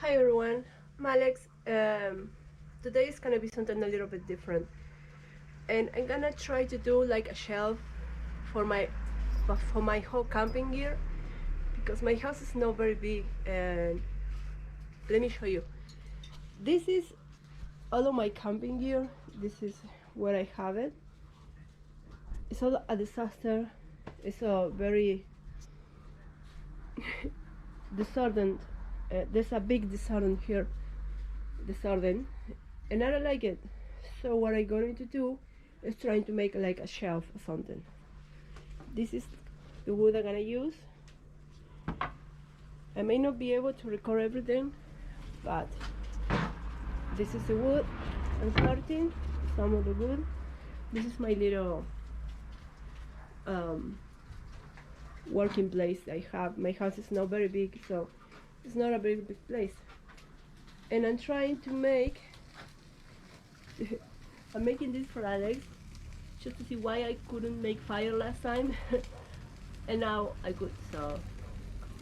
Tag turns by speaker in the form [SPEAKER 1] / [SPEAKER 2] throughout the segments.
[SPEAKER 1] Hi everyone, I'm Alex. Today is gonna be something a little bit different, and I'm gonna try to do like a shelf for my whole camping gear because my house is not very big. And let me show you. This is all of my camping gear. This is where I have it. It's all a disaster. It's a very disordered. There's a big disorder here, disordered, and I don't like it. So what I'm going to do is trying to make like a shelf or something. This is the wood I'm gonna use. I may not be able to record everything, but this is the wood I'm starting. Some of the wood. This is my little working place I have. My house is not very big, so it's not a very big place. And I'm trying to make I'm making this for Alex just to see why I couldn't make fire last time. And now I could, so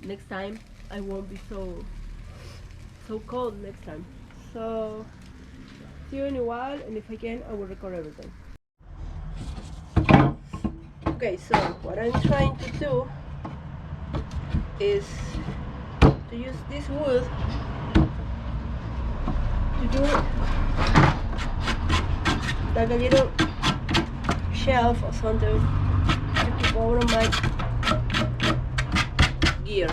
[SPEAKER 1] next time I won't be so cold next time. So see you in a while, and if I can I will record everything. Okay, so what I'm trying to do is to use this wood to do like a little shelf or something to keep all of my gear.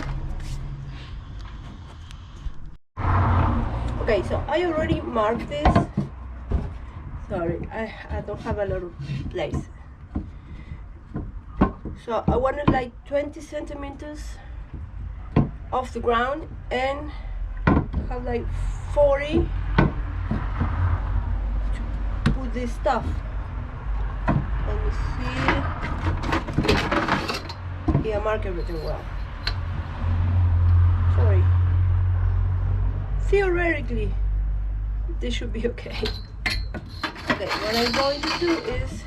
[SPEAKER 1] Okay, so I already marked this. Sorry, I don't have a lot of place. So I wanted like 20 centimeters off the ground and have like 40 to put this stuff. Let me see. Yeah, mark everything well. Sorry. Theoretically, this should be okay. Okay, what I'm going to do is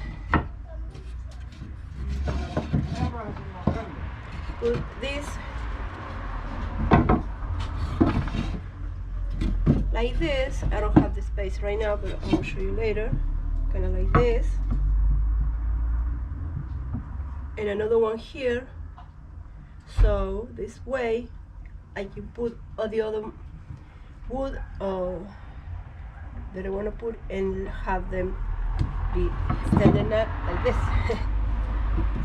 [SPEAKER 1] put this like this. I don't have the space right now, but I will show you later. Kind of like this. And another one here. So this way I can put all the other wood that I want to put and have them be standing up like this.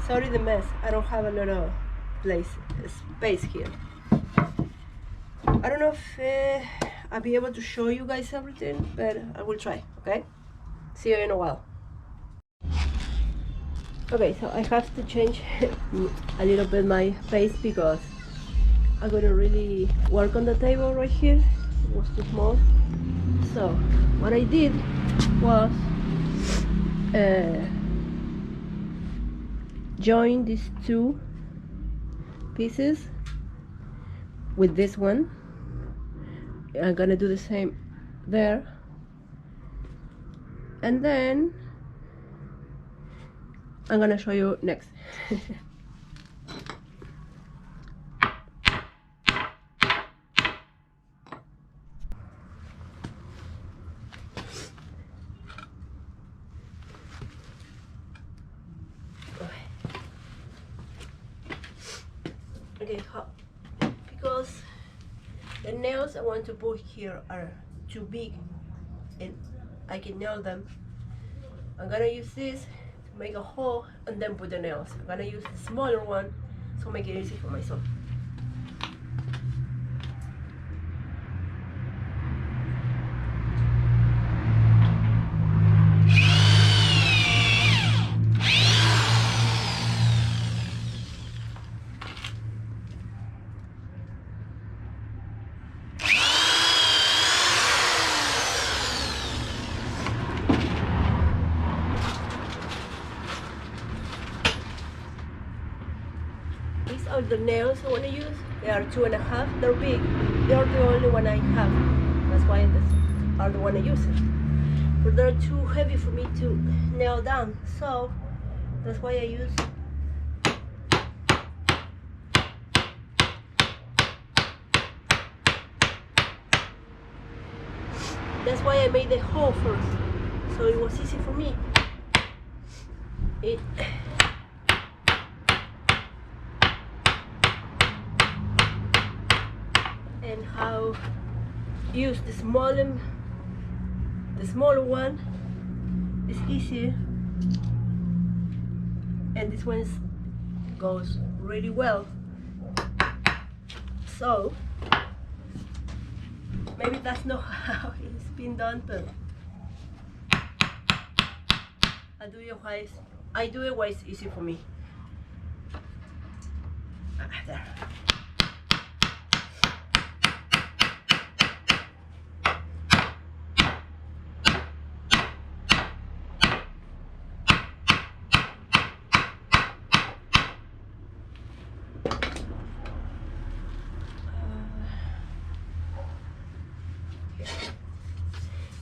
[SPEAKER 1] Sorry the mess, I don't have a lot of space here. I don't know if I'll be able to show you guys everything, but I will try. Okay, see you in a while. Okay, so I have to change a little bit my face because I'm gonna really work on the table right here. It was too small. So what I did was join these two pieces with this one. I'm gonna do the same there, and then I'm gonna show you next. Okay, because the nails I want to put here are too big and I can nail them. I'm gonna use this to make a hole and then put the nails. I'm gonna use the smaller one to make it easy for myself. These are the nails I want to use. They are 2.5. They're big. They are the only one I have. That's why these are the one I use. But they're too heavy for me to nail down. So that's why I use That's why I made the hole first, so it was easy for me. And how use the smaller one is easier, and this one goes really well. So maybe that's not how it's been done, but I do it why it's easy for me. There.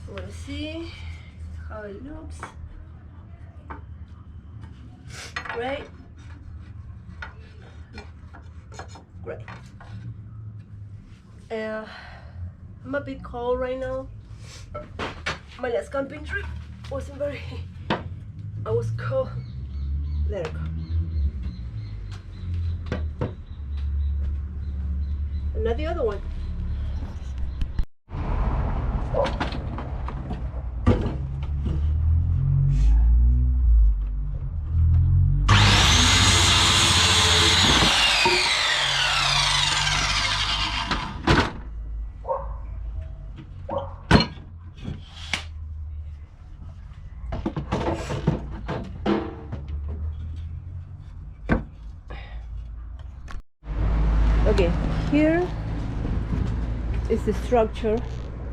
[SPEAKER 1] You want to see how it looks? Great. Great. I'm a bit cold right now. My last camping trip wasn't very... I was cold. There we go. And now the other one. Okay, here is the structure.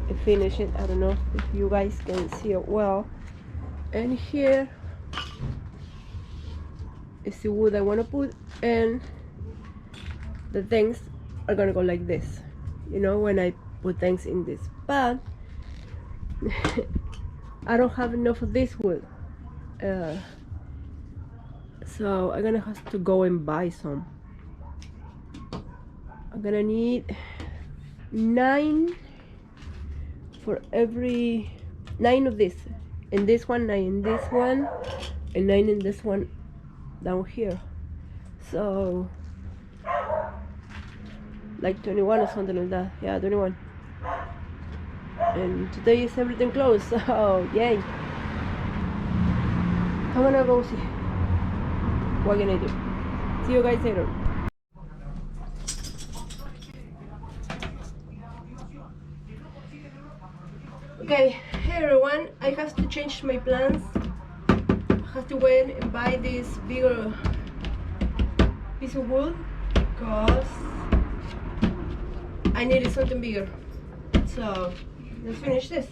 [SPEAKER 1] I finished it. I don't know if you guys can see it well. And here is the wood I want to put, and the things are gonna go like this. You know, when I put things in this, but I don't have enough of this wood, so I'm gonna have to go and buy some. I'm gonna need 9 for every 9 of this, and this one, 9 in this one, and 9 in this one down here. So like 21 or something like that. Yeah, 21. And today is everything closed, so yay. I'm gonna go see what can I do. See you guys later. Okay, hey everyone, I have to change my plans. I have to wait and buy this bigger piece of wood because I needed something bigger. So let's finish this.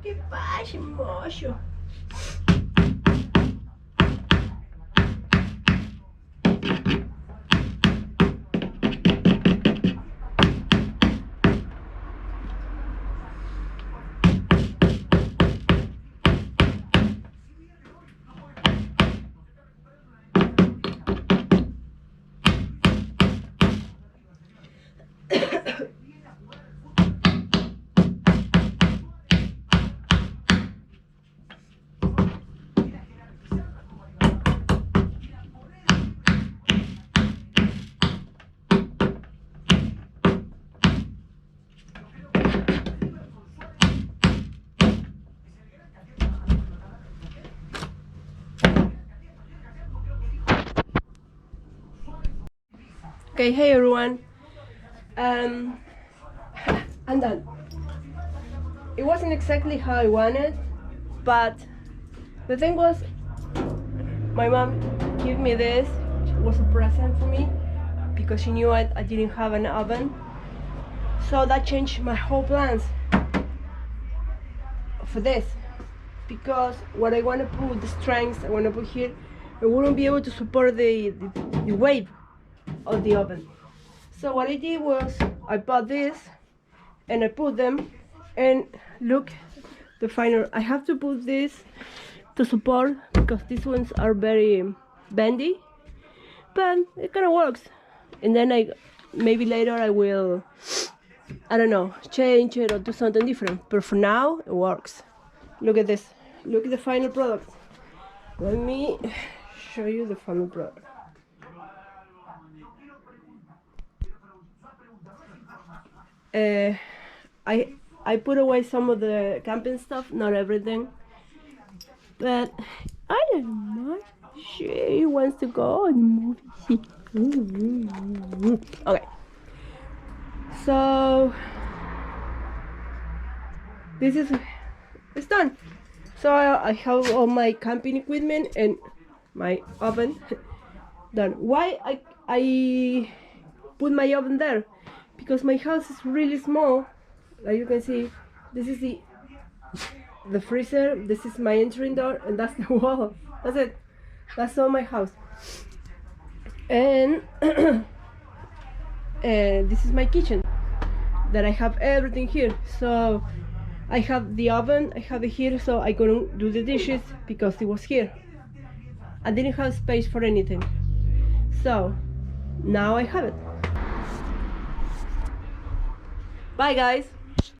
[SPEAKER 1] Que faz, mocho? Okay, hey everyone. I'm done. It wasn't exactly how I wanted, but the thing was, my mom gave me this. It was a present for me because she knew I didn't have an oven. So that changed my whole plans for this, because what I want to put, the strengths I want to put here, I wouldn't be able to support the weight of the oven. So what I did was I bought this and I put them, and look, the final. I have to put this to support because these ones are very bendy, but it kind of works. And then maybe later I will, I don't know, change it or do something different, but for now it works. Look at this. Look at the final product. Let me show you the final product. I put away some of the camping stuff, not everything, but I don't know. She wants to go on the movie. Okay, so this is, it's done. So I have all my camping equipment and my oven done. Why I put my oven there? Because my house is really small. Like you can see, this is the freezer, this is my entering door, and that's the wall. That's it. That's all my house. And this is my kitchen, that I have everything here. So I have the oven, I have it here, so I couldn't do the dishes because it was here. I didn't have space for anything. So now I have it. Bye guys.